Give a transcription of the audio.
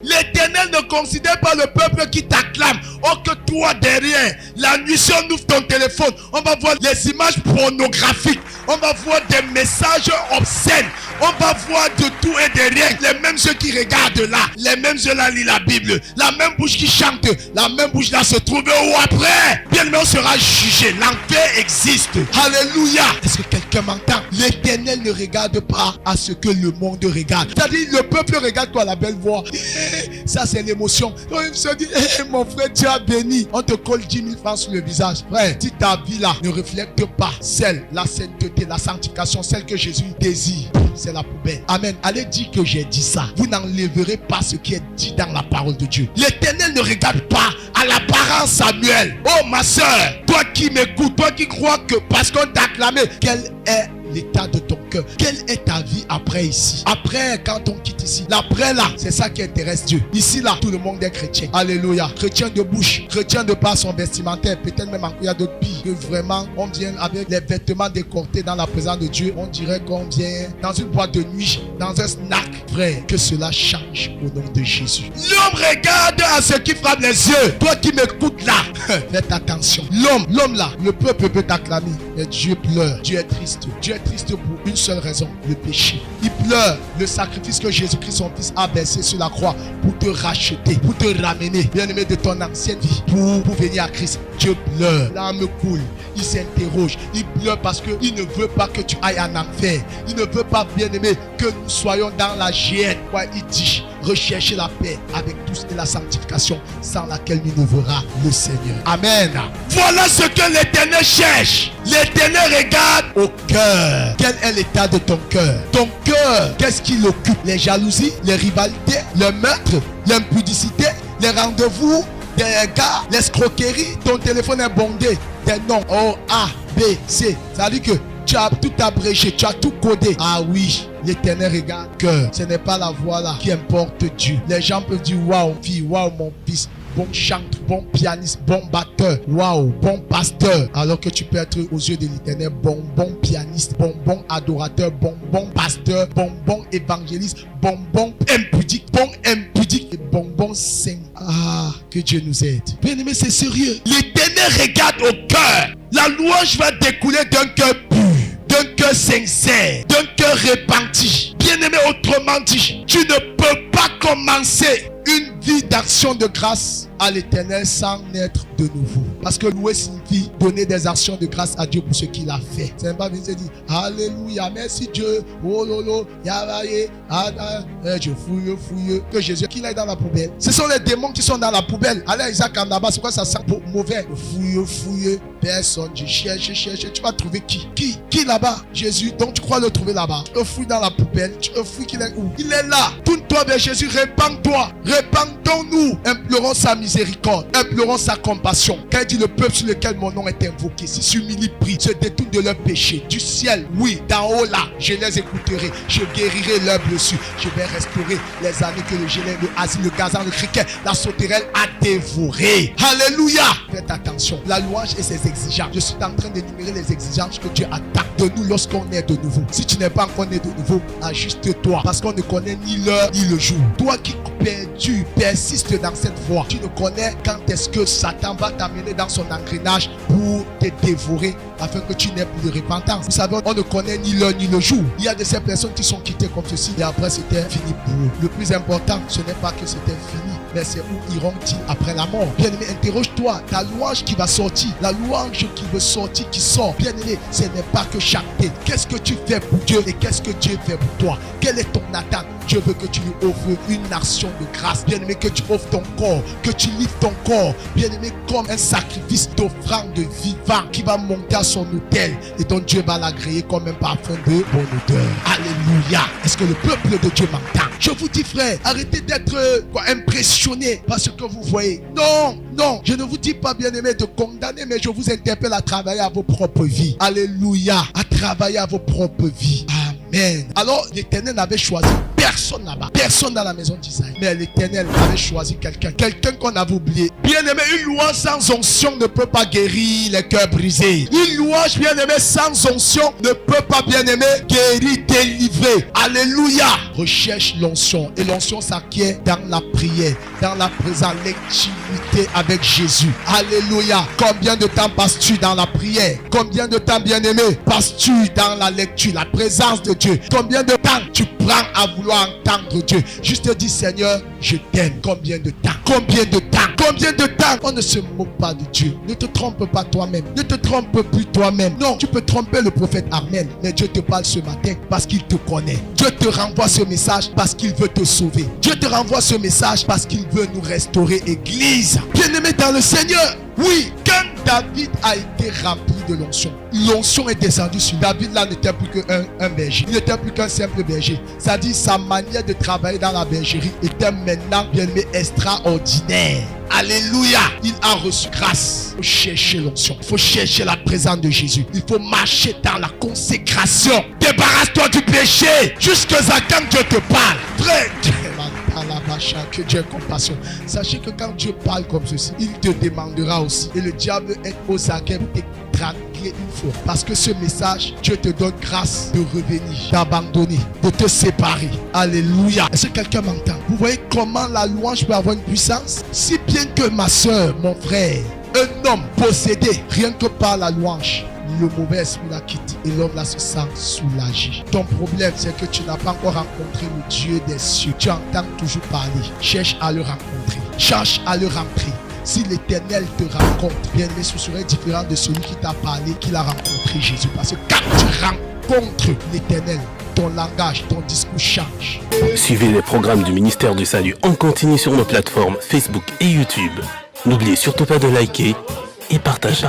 L'Éternel ne considère pas le peuple qui t'acclame. Oh, que toi derrière, la nuit, si on ouvre ton téléphone, on va voir les images pornographiques. On va voir des messages obscènes. On va voir de tout et de rien. Les mêmes yeux qui regardent là, les mêmes yeux là lisent la Bible. La même bouche qui chante, la même bouche là se trouve où après. Bien mais on sera jugé. L'enfer existe. Alléluia. Est-ce que quelqu'un m'entend? L'Éternel ne regarde pas à ce que le monde regarde. C'est-à-dire le peuple regarde toi la belle voix. Ça c'est l'émotion. Donc il se dit, mon frère, tu as béni. On te colle 10 000 francs sur le visage. Frère, si ta vie là ne reflète pas celle, la sainteté, la sanctification, celle que Jésus désire, c'est la poubelle. Amen. Allez dire que j'ai dit ça. Vous n'enlèverez pas ce qui est dit dans la parole de Dieu. L'Éternel ne regarde pas à l'apparence Samuel. Oh ma soeur, toi qui m'écoutes, toi qui crois que parce qu'on t'a acclamé, quel est l'état de ton cœur? Quelle est ta vie après ici? Après, quand on quitte ici, l'après là, c'est ça qui intéresse Dieu. Ici là, tout le monde est chrétien. Alléluia. Chrétien de bouche, chrétien de par son vestimentaire. Peut-être même il y a d'autres pires. Que vraiment, on vient avec les vêtements décortés dans la présence de Dieu. On dirait qu'on vient dans une boîte de nuit, dans un snack. Frère, que cela change au nom de Jésus. L'homme regarde à ce qui frappe les yeux. Toi qui m'écoutes là, faites attention. L'homme là, le peuple peut t'acclamer. Mais Dieu pleure. Dieu est triste. Dieu est triste pour une seule raison, le péché. Il pleure le sacrifice que Jésus-Christ son fils a versé sur la croix pour te racheter, pour te ramener, bien aimé, de ton ancienne vie, pour venir à Christ. Dieu pleure, l'âme coule, il s'interroge, il pleure parce qu'il ne veut pas que tu ailles en enfer. Il ne veut pas, bien aimé, que nous soyons dans la géhenne. Il dit, recherchez la paix avec tous et la sanctification sans laquelle nous ne verra le Seigneur. Amen. Voilà ce que l'Éternel cherche. L'Éternel regarde au cœur. Quel est l'état de ton cœur? Ton cœur, qu'est-ce qui l'occupe? Les jalousies, les rivalités, le meurtre, l'impudicité, les rendez-vous, des gars, l'escroquerie. Ton téléphone est bondé des noms O, A, B, C. Ça veut dire que tu as tout abrégé, tu as tout codé. Ah oui, l'Éternel regarde que ce n'est pas la voix là qui importe Dieu. Les gens peuvent dire waouh, fille, waouh, mon fils, bon chanteur, bon pianiste, bon batteur, waouh, bon pasteur. Alors que tu peux être aux yeux de l'Éternel bon pianiste, bon adorateur, bon pasteur, bon évangéliste, bon impudique et bon saint. Ah, que Dieu nous aide. Bien aimé, c'est sérieux. L'Éternel regarde au cœur. La louange va découler d'un cœur pur, d'un cœur sincère, d'un cœur repenti. Bien aimé, autrement dit, tu ne peux pas commencer une vie d'action de grâce à l'Éternel sans naître de nouveau. Parce que louer signifie donner des actions de grâce à Dieu pour ce qu'il a fait. C'est pas venir se dire alléluia, merci Dieu, oh lolo, yavaye, je fouille, que Jésus qu'il aille dans la poubelle. Ce sont les démons qui sont dans la poubelle. Allez Isaac Kandaba, c'est quoi ça sent mauvais? Fouille, personne, je cherche, tu vas trouver qui là-bas? Jésus, donc tu crois le trouver là-bas? Tu fouilles dans la poubelle, tu fouilles qu'il est où? Il est là. Tourne-toi vers Jésus, répands-toi, repentons-nous, implorons sa miséricorde, implorons sa compassion. Quand il dit le peuple sur lequel mon nom est invoqué, si s'humilie, prie, se détourne de leurs péchés, du ciel, oui, d'en haut là, je les écouterai, je guérirai leurs blessures, je vais restaurer les années que le gelé, le asile, le gazan, le criquet, la sauterelle a dévoré. Alléluia. Faites attention, la louange et ses exigences. Je suis en train d'énumérer les exigences que Dieu attend de nous lorsqu'on est de nouveau. Si tu n'es pas encore né de nouveau, ajuste-toi, parce qu'on ne connaît ni l'heure ni le jour. Toi qui perdu, persiste dans cette voie, tu ne connais quand est-ce que Satan va t'amener dans son engrenage pour te dévorer afin que tu n'aies plus de repentance. Vous savez, on ne connaît ni l'heure ni le jour. Il y a de ces personnes qui sont quittées comme ceci et après c'était fini pour eux. Le plus important, ce n'est pas que c'était fini, mais c'est où iront-ils après la mort. Bien aimé, interroge-toi, ta louange qui va sortir, la louange qui veut sortir, qui sort, bien aimé, ce n'est pas que chanter. Qu'est-ce que tu fais pour Dieu et qu'est-ce que Dieu fait pour toi? Quelle est ton attente? Dieu veut que tu lui offres une action de grâce. Bien aimé, que tu offres ton corps, que tu livres ton corps, bien aimé, comme un sacrifice d'offrande de vivant qui va monter à son autel et dont Dieu va l'agréer comme un parfum de bonne odeur. Alléluia. Est-ce que le peuple de Dieu m'entend? Je vous dis, frère, arrêtez d'être impressionné par ce que vous voyez. Non, je ne vous dis pas, bien aimé, de condamner, mais je vous interpelle à travailler à vos propres vies. Alléluia. À travailler à vos propres vies. Amen. Alors, l'Éternel avait choisi personne là-bas. Personne dans la maison d'Isaïe. Mais l'Éternel avait choisi quelqu'un. Quelqu'un qu'on avait oublié. Bien aimé, une louange sans onction ne peut pas guérir les cœurs brisés. Une louange, bien aimé, sans onction ne peut pas, bien aimé, guérir, délivrer. Alléluia. Recherche l'onction. Et l'onction s'acquiert dans la prière, dans la présence, l'intimité avec Jésus. Alléluia. Combien de temps passes-tu dans la prière? Combien de temps, bien aimé, passes-tu dans la lecture, la présence de Dieu? Combien de temps tu prends à vouloir entendre Dieu? Juste dis, Seigneur, je t'aime. Combien de temps? Combien de temps? Combien de temps? On ne se moque pas de Dieu. Ne te trompe pas toi-même. Ne te trompe plus toi-même. Non, tu peux tromper le prophète Armel, mais Dieu te parle ce matin parce qu'il te connaît. Dieu te renvoie ce message parce qu'il veut te sauver. Dieu te renvoie ce message parce qu'il veut nous restaurer, Église. Bien-aimé dans le Seigneur, oui, quand David a été rempli de l'onction, l'onction est descendue sur David. Là n'était plus qu'un berger. Il n'était plus qu'un simple berger. C'est-à-dire sa manière de travailler dans la bergerie était maintenant, bien aimé, extraordinaire. Alléluia. Il a reçu grâce. Il faut chercher l'onction. Il faut chercher la présence de Jésus. Il faut marcher dans la consécration. Débarrasse-toi du péché jusqu'à quand Dieu te parle. Frère, que Dieu ait compassion. Sachez que quand Dieu parle comme ceci, il te demandera aussi. Et le diable est aux aguets pour t'étrangler une fois. Parce que ce message, Dieu te donne grâce de revenir, d'abandonner, de te séparer. Alléluia. Est-ce que quelqu'un m'entend? Vous voyez comment la louange peut avoir une puissance? Si bien que ma soeur, mon frère, un homme possédé, rien que par la louange, le mauvais esprit la quitte et l'homme là se sent soulagé. Ton problème, c'est que tu n'as pas encore rencontré le Dieu des cieux. Tu entends toujours parler. Cherche à le rencontrer. Cherche à le rentrer. Si l'Éternel te rencontre, bien aimé, ce serait différent de celui qui t'a parlé, qu'il a rencontré Jésus. Parce que quand tu rencontres l'Éternel, ton langage, ton discours change. Suivez les programmes du ministère du Salut en continu sur nos plateformes Facebook et YouTube. N'oubliez surtout pas de liker et partager.